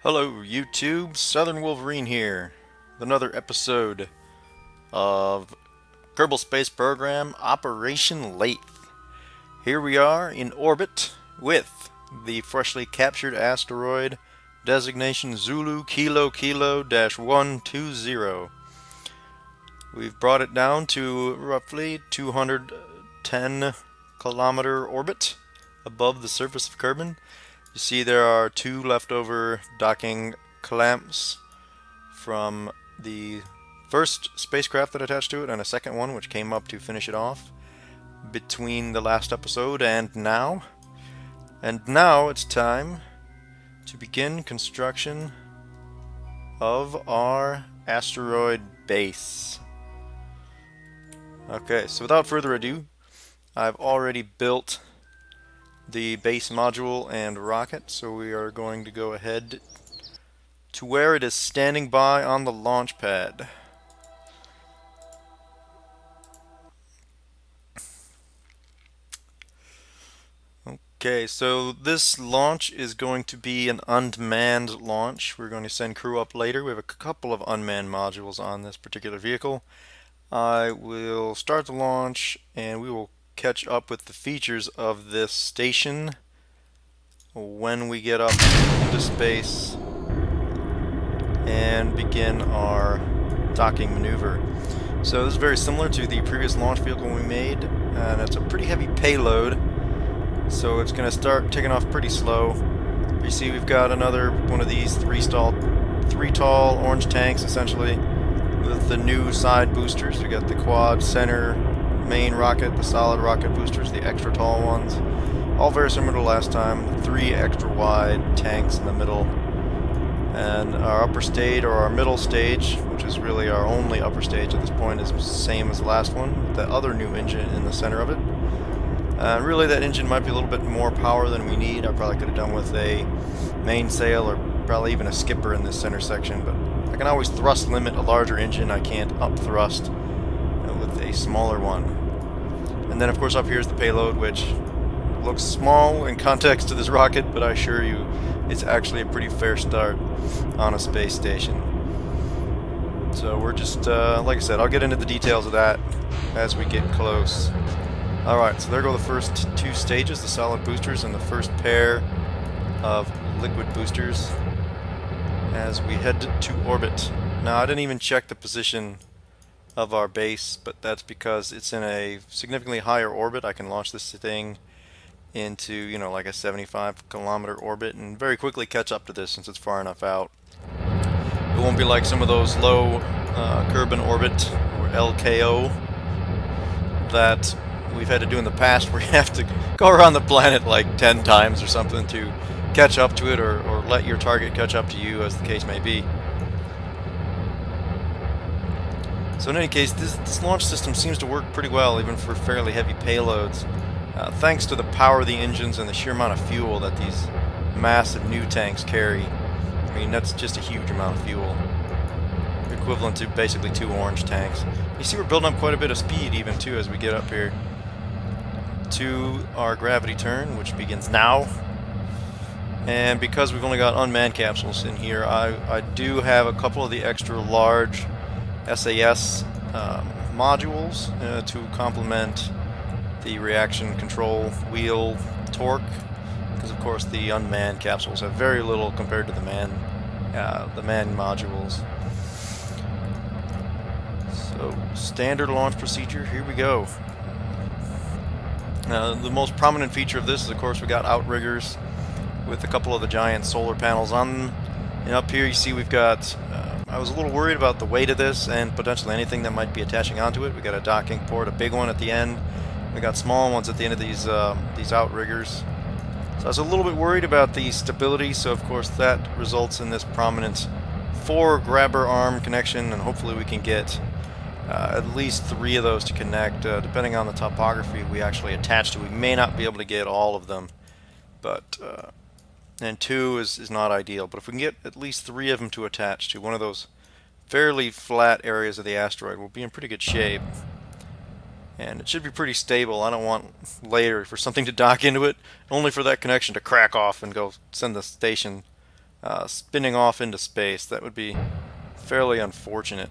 Hello YouTube, Southern Wolverine here with another episode of Kerbal Space Program Operation Laythe. Here we are in orbit with the freshly captured asteroid designation Zulu Kilo Kilo 120. We've brought it down to roughly 210 kilometer orbit above the surface of Kerbin. You see there are two leftover docking clamps from the first spacecraft that attached to it and a second one which came up to finish it off between the last episode and now. And now it's time to begin construction of our asteroid base. Okay, so without further ado, I've already built the base module and rocket, so we are going to go ahead to where it is standing by on the launch pad. Okay, so this launch is going to be an unmanned launch. We're going to send crew up later. We have a couple of unmanned modules on this particular vehicle. I will start the launch and we will catch up with the features of this station when we get up into space and begin our docking maneuver. So this is very similar to the previous launch vehicle we made, and it's a pretty heavy payload, so it's going to start taking off pretty slow. You see we've got another one of these three tall orange tanks essentially with the new side boosters. We got the quad center main rocket, the solid rocket boosters, the extra tall ones, all very similar to last time. Three extra wide tanks in the middle, and our upper stage, or our middle stage, which is really our only upper stage at this point, is the same as the last one with the other new engine in the center of it. Really that engine might be a little bit more power than we need. I probably could have done with a mainsail or probably even a skipper in this center section, but I can always thrust limit a larger engine. I can't up thrust with a smaller one. And then of course up here is the payload, which looks small in context to this rocket, but I assure you it's actually a pretty fair start on a space station. So we're just, like I said, I'll get into the details of that as we get close. Alright, so there go the first two stages, the solid boosters and the first pair of liquid boosters as we head to orbit. Now I didn't even check the position of our base, but that's because it's in a significantly higher orbit. I can launch this thing into, you know, like a 75-kilometer orbit and very quickly catch up to this since it's far enough out. It won't be like some of those low Kerbin orbit, or LKO, that we've had to do in the past where you have to go around the planet like 10 times or something to catch up to it, or let your target catch up to you, as the case may be. So in any case, this launch system seems to work pretty well even for fairly heavy payloads, thanks to the power of the engines and the sheer amount of fuel that these massive new tanks carry. I mean, that's just a huge amount of fuel, equivalent to basically two orange tanks. You see we're building up quite a bit of speed even too as we get up here to our gravity turn, which begins now. And because we've only got unmanned capsules in here, I do have a couple of the extra large SAS modules to complement the reaction control wheel torque, because of course the unmanned capsules have very little compared to the manned modules. So standard launch procedure, here we go. The most prominent feature of this is of course we got outriggers with a couple of the giant solar panels on them. And up here you see we've got, I was a little worried about the weight of this and potentially anything that might be attaching onto it. We got a docking port, a big one at the end. We got small ones at the end of these outriggers. So I was a little bit worried about the stability, so of course that results in this prominent 4 grabber arm connection, and hopefully we can get at least 3 of those to connect, depending on the topography we actually attach to. We may not be able to get all of them, but and 2 is not ideal, but if we can get at least 3 of them to attach to one of those fairly flat areas of the asteroid, we'll be in pretty good shape. And it should be pretty stable. I don't want later for something to dock into it, only for that connection to crack off and go send the station spinning off into space. That would be fairly unfortunate.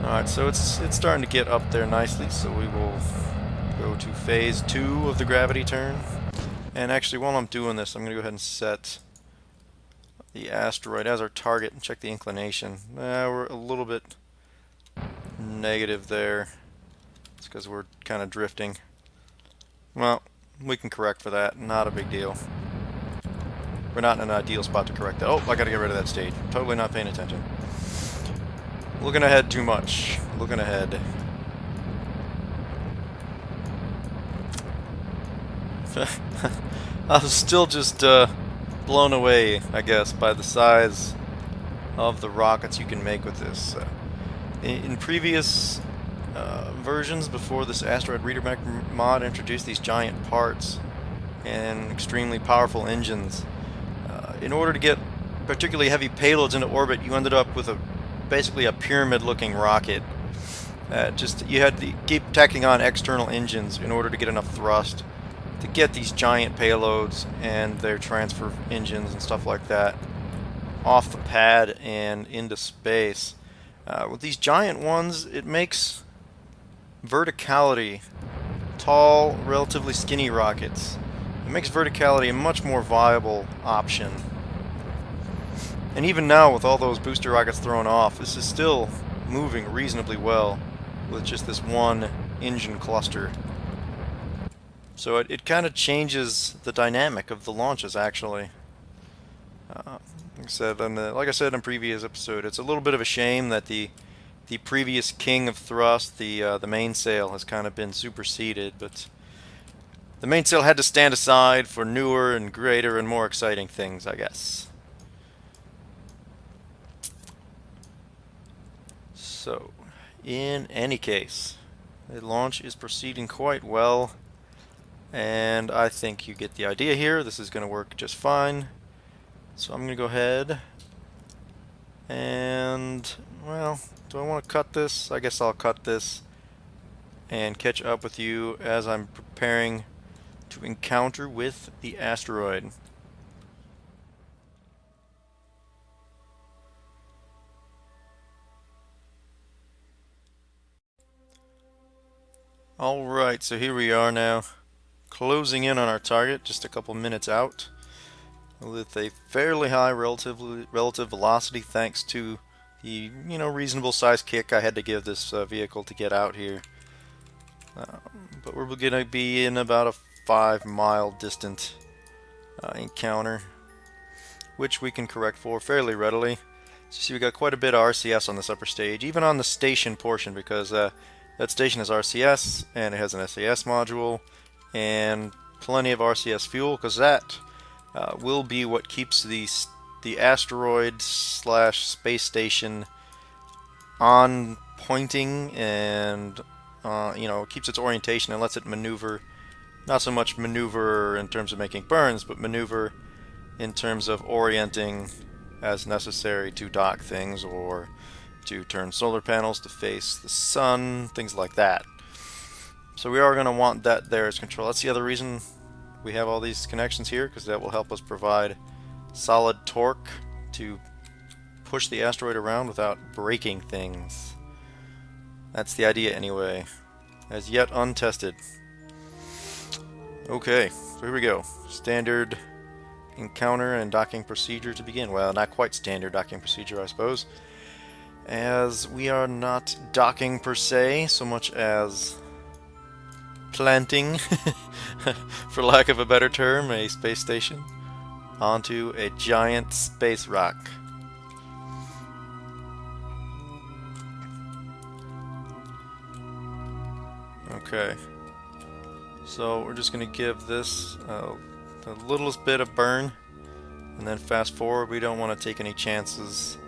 Alright, so it's starting to get up there nicely, so we will go to phase 2 of the gravity turn. And actually, while I'm doing this, I'm going to go ahead and set the asteroid as our target and check the inclination. We're a little bit negative there. It's because we're kind of drifting. Well, we can correct for that. Not a big deal. We're not in an ideal spot to correct that. Oh, I gotta get rid of that stage. Totally not paying attention. Looking ahead too much. Looking ahead. I was still just blown away, I guess, by the size of the rockets you can make with this. In previous versions, before this asteroid reader mod introduced these giant parts and extremely powerful engines, in order to get particularly heavy payloads into orbit, you ended up with basically a pyramid-looking rocket. You had to keep tacking on external engines in order to get enough thrust to get these giant payloads and their transfer engines and stuff like that off the pad and into space. With these giant ones, it makes verticality, tall, relatively skinny rockets, it makes verticality a much more viable option. And even now, with all those booster rockets thrown off, this is still moving reasonably well with just this one engine cluster. So it kind of changes the dynamic of the launches, actually. Like I said in a previous episode, it's a little bit of a shame that the previous king of thrust, the mainsail, has kind of been superseded, but the mainsail had to stand aside for newer and greater and more exciting things, I guess. So, in any case, the launch is proceeding quite well, and I think you get the idea here. This is going to work just fine. So I'm going to go ahead and, well, do I want to cut this? I guess I'll cut this and catch up with you as I'm preparing to encounter with the asteroid. Alright, so here we are now, closing in on our target, just a couple minutes out, with a fairly high relative velocity thanks to the reasonable size kick I had to give this vehicle to get out here. But we're going to be in about a 5-mile distant encounter, which we can correct for fairly readily. So you see we got quite a bit of RCS on this upper stage, even on the station portion, because that station has RCS and it has an SAS module and plenty of RCS fuel, because that will be what keeps the asteroid / space station on pointing, and keeps its orientation and lets it maneuver. Not so much maneuver in terms of making burns, but maneuver in terms of orienting as necessary to dock things or to turn solar panels to face the sun, things like that. So we are going to want that there as control. That's the other reason we have all these connections here, because that will help us provide solid torque to push the asteroid around without breaking things. That's the idea anyway, as yet untested. Okay, so here we go. Standard encounter and docking procedure to begin. Well, not quite standard docking procedure, I suppose, as we are not docking per se, so much as planting, for lack of a better term, a space station onto a giant space rock. Okay, so we're just going to give this the littlest bit of burn, and then fast forward. We don't want to take any chances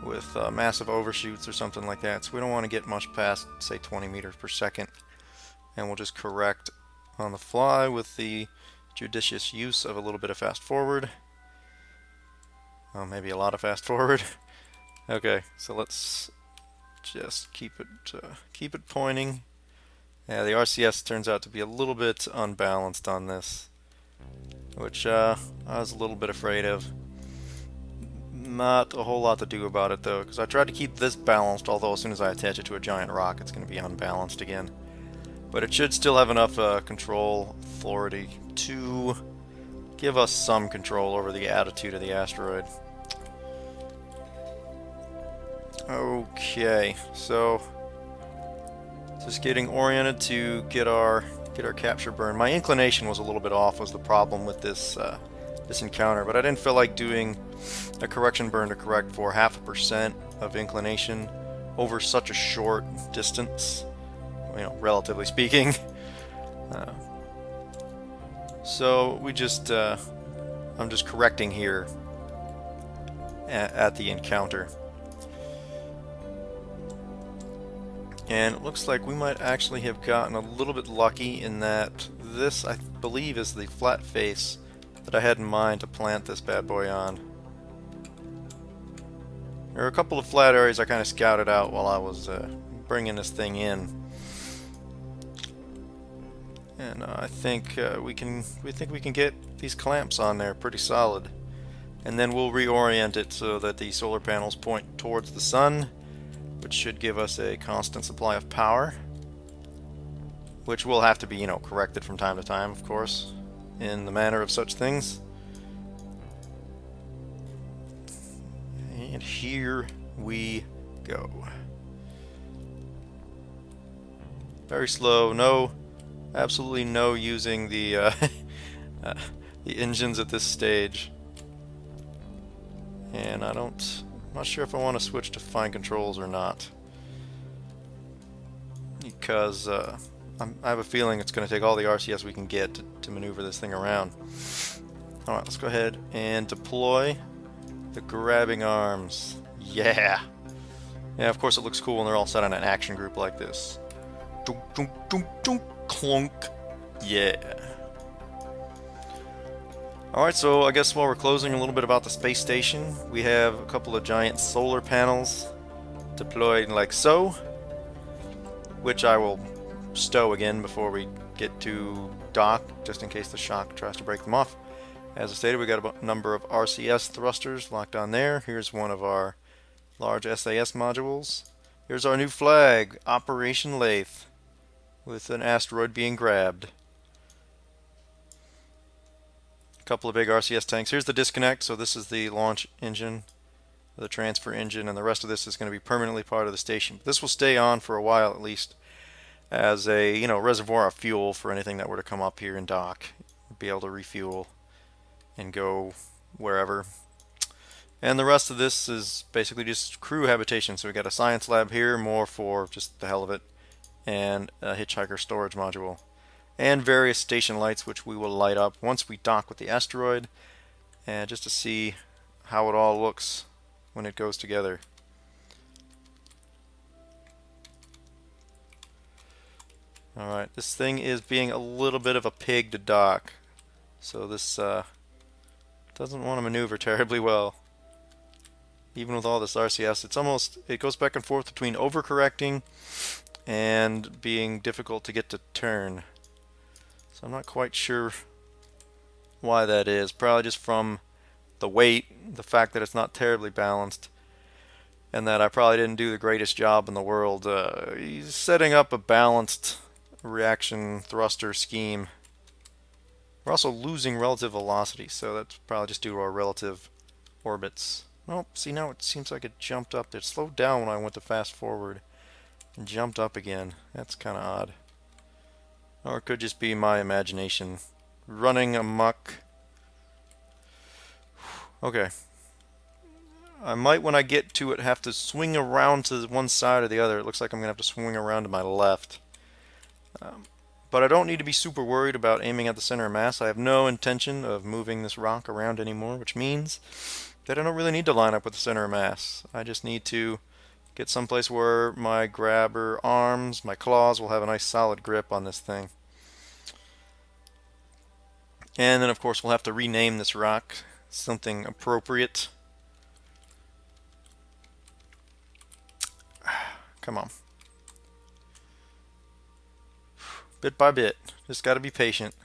with massive overshoots or something like that, so we don't want to get much past, say, 20 meters per second, and we'll just correct on the fly with the judicious use of a little bit of fast forward. Maybe a lot of fast forward. Okay, so let's just keep it pointing. Yeah, the RCS turns out to be a little bit unbalanced on this. which I was a little bit afraid of. Not a whole lot to do about it though, because I tried to keep this balanced, although as soon as I attach it to a giant rock, it's going to be unbalanced again. But it should still have enough control authority to give us some control over the attitude of the asteroid. Okay, so just getting oriented to get our capture burn. My inclination was a little bit off, was the problem with this this encounter, but I didn't feel like doing a correction burn to correct for 0.5% of inclination over such a short distance, you know, relatively speaking. So we just I'm just correcting here at the encounter. And it looks like we might actually have gotten a little bit lucky in that this, I believe, is the flat face that I had in mind to plant this bad boy on. There are a couple of flat areas I kind of scouted out while I was bringing this thing in. And I think we can get these clamps on there pretty solid. And then we'll reorient it so that the solar panels point towards the sun, which should give us a constant supply of power, which will have to be, you know, corrected from time to time, of course, in the manner of such things. And here we go. Very slow, absolutely no using the the engines at this stage. And I'm not sure if I want to switch to fine controls or not, because I have a feeling it's going to take all the RCS we can get to maneuver this thing around. Alright, let's go ahead and deploy the grabbing arms. Yeah! Yeah, of course it looks cool when they're all set on an action group like this. Dunk, dunk, dunk, dunk, clunk. Yeah. Alright, so I guess while we're closing a little bit about the space station, we have a couple of giant solar panels deployed like so, which I will stow again before we get to dock, just in case the shock tries to break them off. As I stated, we got a number of RCS thrusters locked on there. Here's one of our large SAS modules. Here's our new flag, Operation Laythe, with an asteroid being grabbed. A couple of big RCS tanks. Here's the disconnect, so this is the launch engine, the transfer engine, and the rest of this is going to be permanently part of the station. This will stay on for a while at least as a, you know, reservoir of fuel for anything that were to come up here and dock. Be able to refuel and go wherever. And the rest of this is basically just crew habitation. So we got a science lab here, more for just the hell of it, and a hitchhiker storage module, and various station lights which we will light up once we dock with the asteroid, and just to see how it all looks when it goes together. Alright, this thing is being a little bit of a pig to dock, so this doesn't want to maneuver terribly well. Even with all this RCS, it goes back and forth between overcorrecting and being difficult to get to turn. So I'm not quite sure why that is. Probably just from the weight, the fact that it's not terribly balanced, and that I probably didn't do the greatest job in the world setting up a balanced reaction thruster scheme. We're also losing relative velocity, so that's probably just due to our relative orbits. Oh, see, now it seems like it jumped up. It slowed down when I went to fast forward and jumped up again. That's kind of odd. Or it could just be my imagination running amok. Okay. I might, when I get to it, have to swing around to one side or the other. It looks like I'm going to have to swing around to my left. But I don't need to be super worried about aiming at the center of mass. I have no intention of moving this rock around anymore, which means that I don't really need to line up with the center of mass. I just need to get someplace where my grabber arms, my claws, will have a nice solid grip on this thing. And then of course we'll have to rename this rock something appropriate. Come on. Bit by bit. Just got to be patient.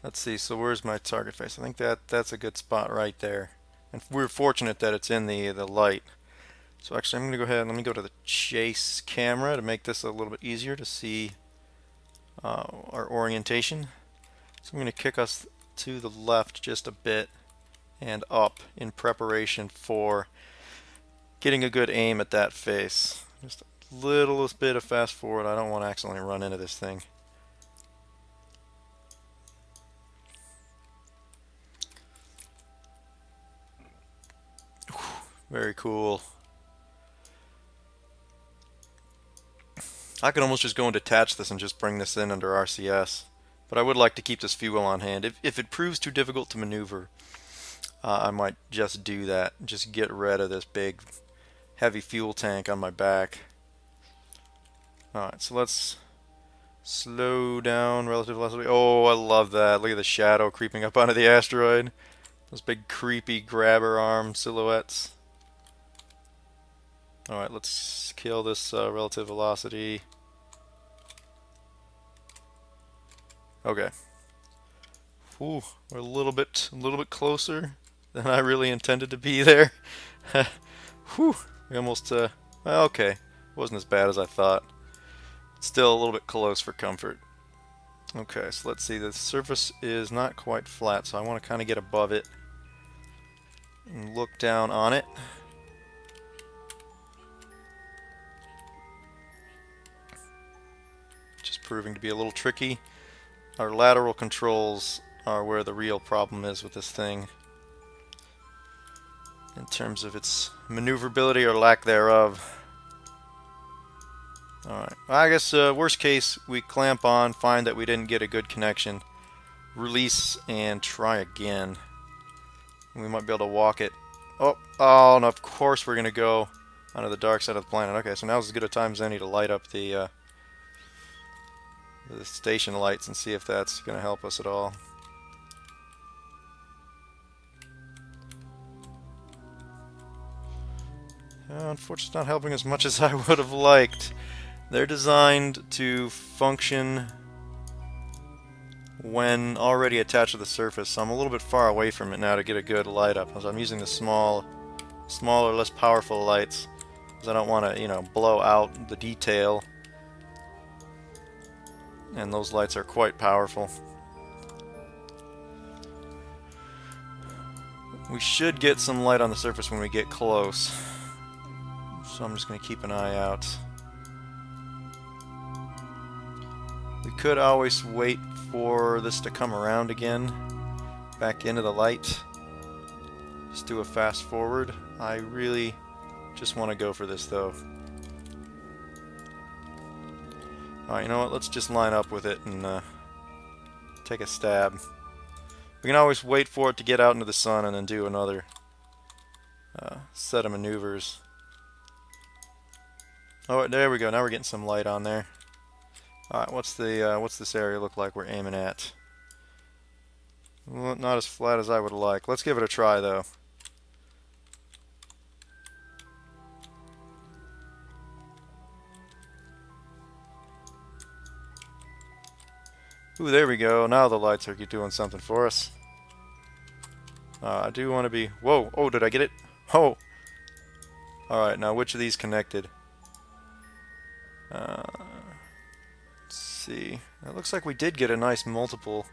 Let's see, so where's my target face? I think that's a good spot right there. And we're fortunate that it's in the light. So actually I'm going to go ahead and let me go to the chase camera to make this a little bit easier to see our orientation. So I'm going to kick us to the left just a bit and up in preparation for getting a good aim at that face. Just a little bit of fast forward. I don't want to accidentally run into this thing. Very cool. I could almost just go and detach this and just bring this in under RCS. But I would like to keep this fuel on hand. If it proves too difficult to maneuver, I might just do that. Just get rid of this big, heavy fuel tank on my back. Alright, so let's slow down relative velocity. Oh, I love that. Look at the shadow creeping up onto the asteroid. Those big, creepy grabber arm silhouettes. Alright, let's kill this relative velocity. Okay. Ooh, we're a little bit closer than I really intended to be there. Whew, we almost, well, okay. Wasn't as bad as I thought. Still a little bit close for comfort. Okay, so let's see. The surface is not quite flat, so I want to kind of get above it and look down on it. Just proving to be a little tricky. Our lateral controls are where the real problem is with this thing, in terms of its maneuverability or lack thereof. Alright, well, I guess worst case, we clamp on, find that we didn't get a good connection, release, and try again. We might be able to walk it. Oh, and of course we're going to go onto the dark side of the planet. Okay, so now's as good a time as any to light up the station lights and see if that's going to help us at all. Unfortunately, it's not helping as much as I would have liked. They're designed to function when already attached to the surface, so I'm a little bit far away from it now to get a good light up. As I'm using the smaller, less powerful lights, because I don't want to, you know, blow out the detail. And those lights are quite powerful. We should get some light on the surface when we get close, so I'm just going to keep an eye out. We could always wait for this to come around again, back into the light. Just do a fast forward. I really just want to go for this though. Alright, you know what? Let's just line up with it and take a stab. We can always wait for it to get out into the sun and then do another set of maneuvers. Oh, there we go. Now we're getting some light on there. Alright, what's this area look like we're aiming at? Well, not as flat as I would like. Let's give it a try though. Ooh, there we go. Now the lights are doing something for us. I do want to be... Whoa! Oh, did I get it? Oh! Alright, now which of these connected? Let's see. It looks like we did get a nice multiple.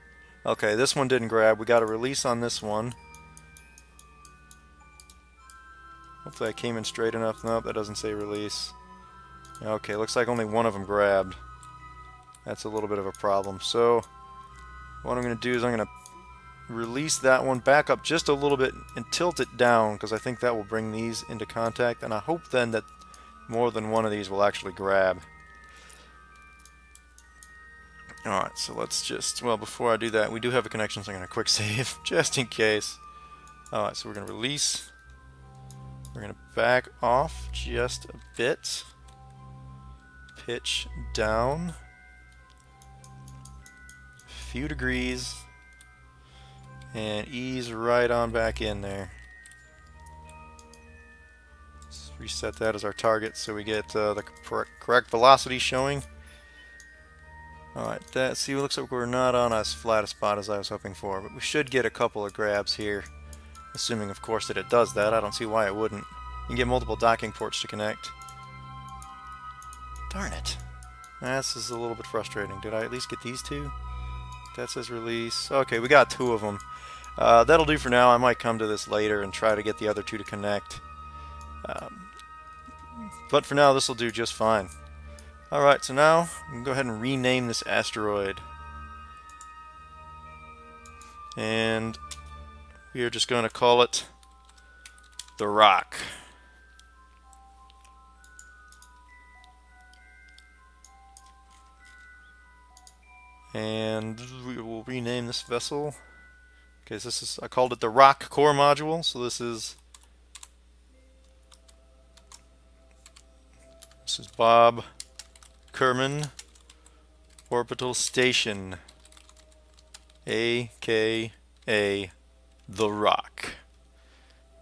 Okay, this one didn't grab. We got a release on this one. Hopefully I came in straight enough. Nope, that doesn't say release. Okay, looks like only one of them grabbed. That's a little bit of a problem. So what I'm going to do is I'm going to release that one back up just a little bit and tilt it down, because I think that will bring these into contact, and I hope then that more than one of these will actually grab. Alright, so let's just, well, before I do that, we do have a connection, so I'm going to quick save just in case. Alright, so we're going to release. We're going to back off just a bit. Pitch down a few degrees. And ease right on back in there. Let's reset that as our target so we get the correct velocity showing. Alright, that see, it looks like we're not on as flat a spot as I was hoping for, but we should get a couple of grabs here. Assuming, of course, that it does that. I don't see why it wouldn't. You can get multiple docking ports to connect. Darn it. This is a little bit frustrating. Did I at least get these two? That says release. Okay, we got two of them. That'll do for now. I might come to this later and try to get the other two to connect. But for now, this will do just fine. Alright, so now we can go ahead and rename this asteroid. And we are just going to call it the Rock. And we will rename this vessel. Okay, so this is, I called it the Rock Core Module, so this is Bob Kerman Orbital Station, aka the Rock.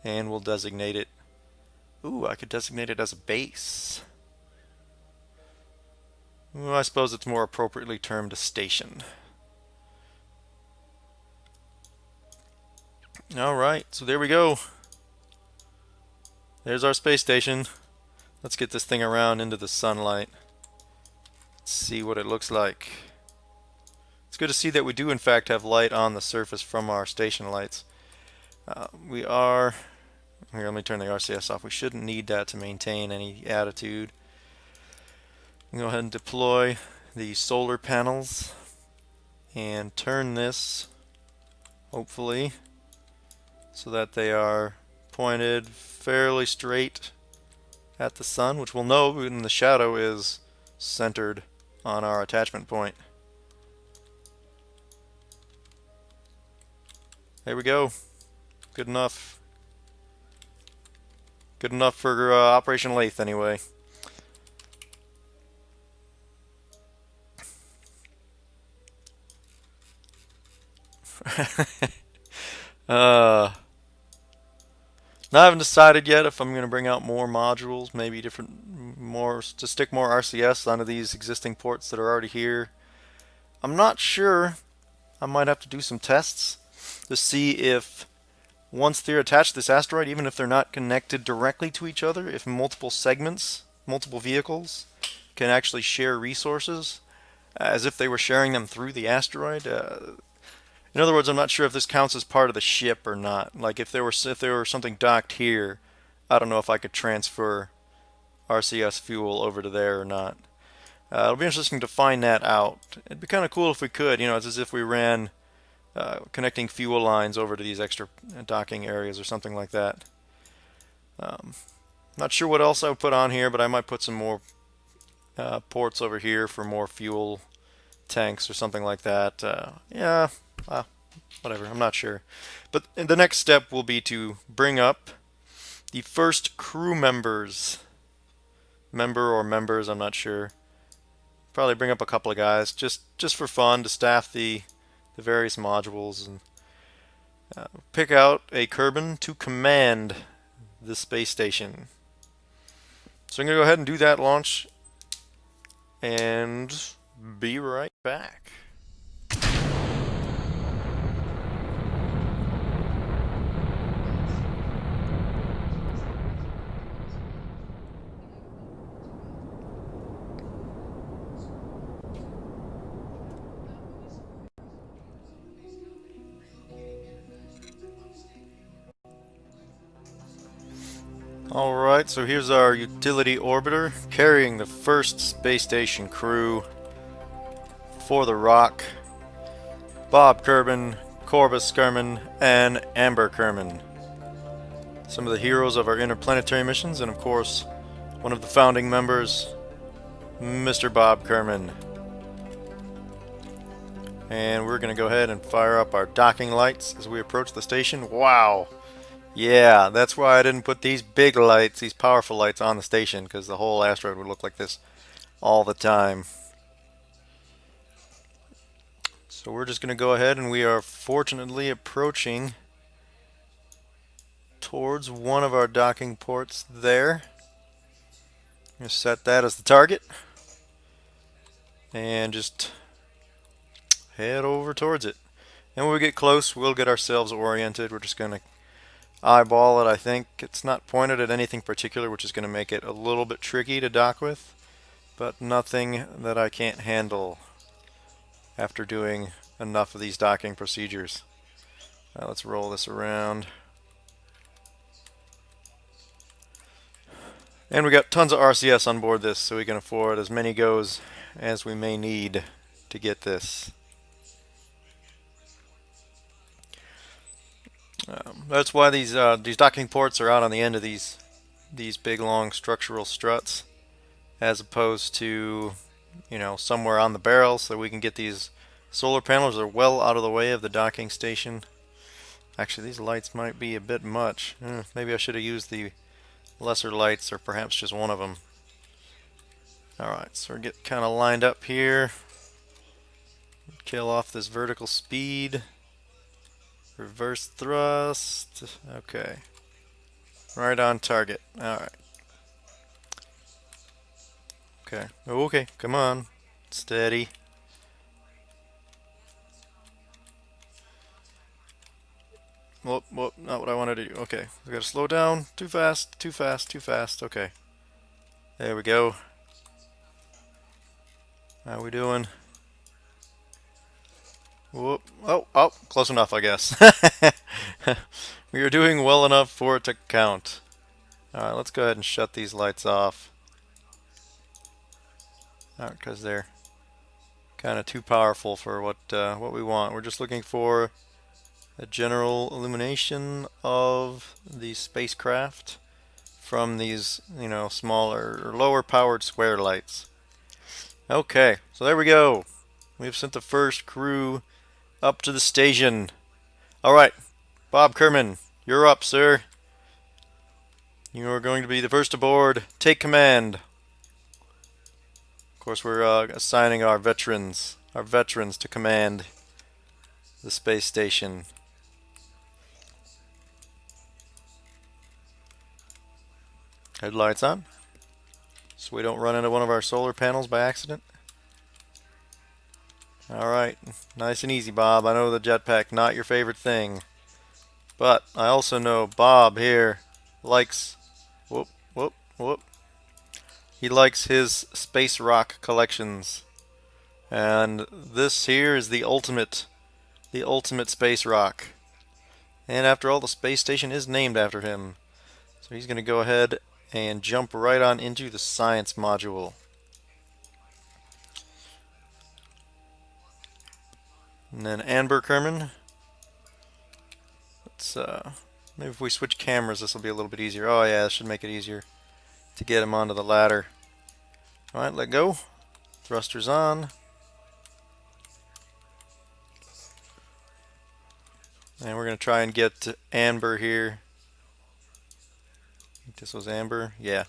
And we'll designate it. Ooh, I could designate it as a base. Well, I suppose it's more appropriately termed a station. Alright, so there we go. There's our space station. Let's get this thing around into the sunlight. Let's see what it looks like. It's good to see that we do in fact have light on the surface from our station lights. Here, let me turn the RCS off. We shouldn't need that to maintain any attitude. Go ahead and deploy the solar panels and turn this, hopefully, so that they are pointed fairly straight at the sun, which we'll know when the shadow is centered on our attachment point. There we go. Good enough. Good enough for Operation Laythe, anyway. Now I haven't decided yet if I'm going to bring out more modules, maybe to stick more RCS onto these existing ports that are already here. I'm not sure. I might have to do some tests to see if once they're attached to this asteroid, even if they're not connected directly to each other, if multiple segments, multiple vehicles can actually share resources as if they were sharing them through the asteroid. In other words, I'm not sure if this counts as part of the ship or not. Like if there were something docked here, I don't know if I could transfer RCS fuel over to there or not. It'll be interesting to find that out. It'd be kind of cool if we could. You know, it's as if we ran connecting fuel lines over to these extra docking areas or something like that. Not sure what else I would put on here, but I might put some more ports over here for more fuel tanks or something like that. Yeah, whatever, I'm not sure. But the next step will be to bring up the first crew members. Members, I'm not sure. Probably bring up a couple of guys just for fun to staff the various modules and pick out a Kerbal to command the space station. So I'm going to go ahead and do that launch and be right back. Alright, so here's our utility orbiter carrying the first space station crew for the Rock. Bob Kerbal, Corbus Kerman, and Amber Kerman. Some of the heroes of our interplanetary missions, and of course, one of the founding members, Mr. Bob Kerman. And we're going to go ahead and fire up our docking lights as we approach the station. Wow! Yeah, that's why I didn't put these big lights, these powerful lights on the station, because the whole asteroid would look like this all the time. So we're just going to go ahead, and we are fortunately approaching towards one of our docking ports there. I'm going to set that as the target. And just head over towards it. And when we get close, we'll get ourselves oriented. We're just going to eyeball it, I think. It's not pointed at anything particular, which is going to make it a little bit tricky to dock with, but nothing that I can't handle after doing enough of these docking procedures. Now let's roll this around. And we got tons of RCS on board this, so we can afford as many goes as we may need to get this. That's why these docking ports are out on the end of these big long structural struts, as opposed to, you know, somewhere on the barrel, so we can get these solar panels are well out of the way of the docking station. Actually, these lights might be a bit much. Maybe I should have used the lesser lights, or perhaps just one of them. Alright, so we're getting kind of lined up here. Kill off this vertical speed. Reverse thrust. Okay. Right on target. Alright. Okay. Okay, come on. Steady. Whoop, whoop, not what I wanted to do. Okay, we gotta slow down. Too fast, too fast, too fast. Okay. There we go. How we doing? Whoop. Oh, oh, close enough, I guess. We are doing well enough for it to count. Alright, let's go ahead and shut these lights off. Alright, because they're kind of too powerful for what we want. We're just looking for a general illumination of the spacecraft from these, you know, smaller or lower powered square lights. Okay, so there we go. We've sent the first crew up to the station. Alright, Bob Kerman, you're up, sir. You are going to be the first aboard. Take command. Of course, we're assigning our veterans to command the space station. Headlights on, so we don't run into one of our solar panels by accident. Alright, nice and easy, Bob. I know the jetpack, not your favorite thing. But I also know Bob here likes, whoop, whoop, whoop. He likes his space rock collections. And this here is the ultimate space rock. And after all, the space station is named after him. So he's going to go ahead and jump right on into the science module. And then Amber Kerman. Let's maybe if we switch cameras, this will be a little bit easier. Oh yeah, this should make it easier to get him onto the ladder. Alright, let go. Thrusters on. And we're going to try and get Amber here. I think this was Amber. Yeah.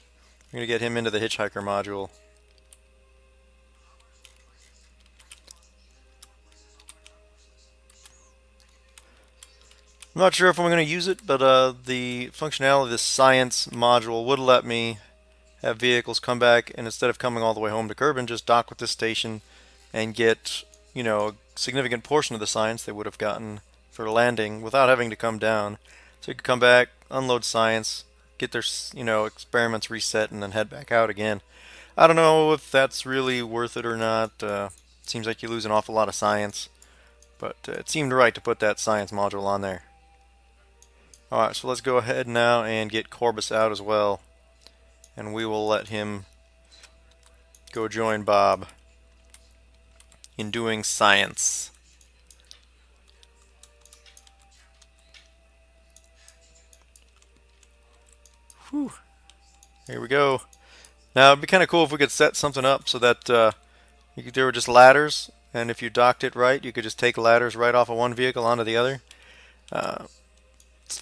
We're going to get him into the hitchhiker module. I'm not sure if I'm going to use it, but the functionality of this science module would let me have vehicles come back, and instead of coming all the way home to Kerbin, just dock with this station and get, you know, a significant portion of the science they would have gotten for landing without having to come down. So you could come back, unload science, get their, you know, experiments reset, and then head back out again. I don't know if that's really worth it or not. It seems like you lose an awful lot of science, but it seemed right to put that science module on there. Alright, so let's go ahead now and get Corbus out as well. And we will let him go join Bob in doing science. Whew. Here we go. Now, it'd be kind of cool if we could set something up so that there were just ladders, and if you docked it right, you could just take ladders right off of one vehicle onto the other.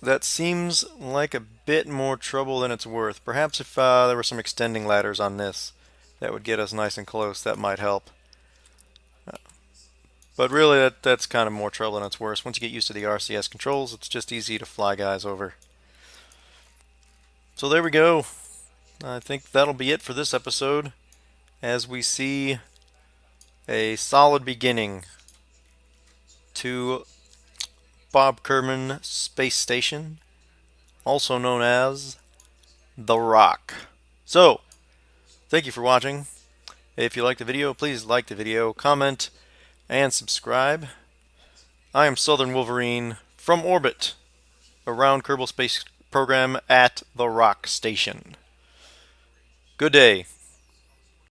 That seems like a bit more trouble than it's worth. Perhaps if there were some extending ladders on this that would get us nice and close, that might help. But really, that's kind of more trouble than it's worth. Once you get used to the RCS controls, it's just easy to fly guys over. So there we go. I think that'll be it for this episode, as we see a solid beginning to Bob Kerman Space Station, also known as The Rock. So, thank you for watching. If you liked the video, please like the video, comment, and subscribe. I am Southern Wolverine from orbit around Kerbal Space Program at the Rock Station. Good day.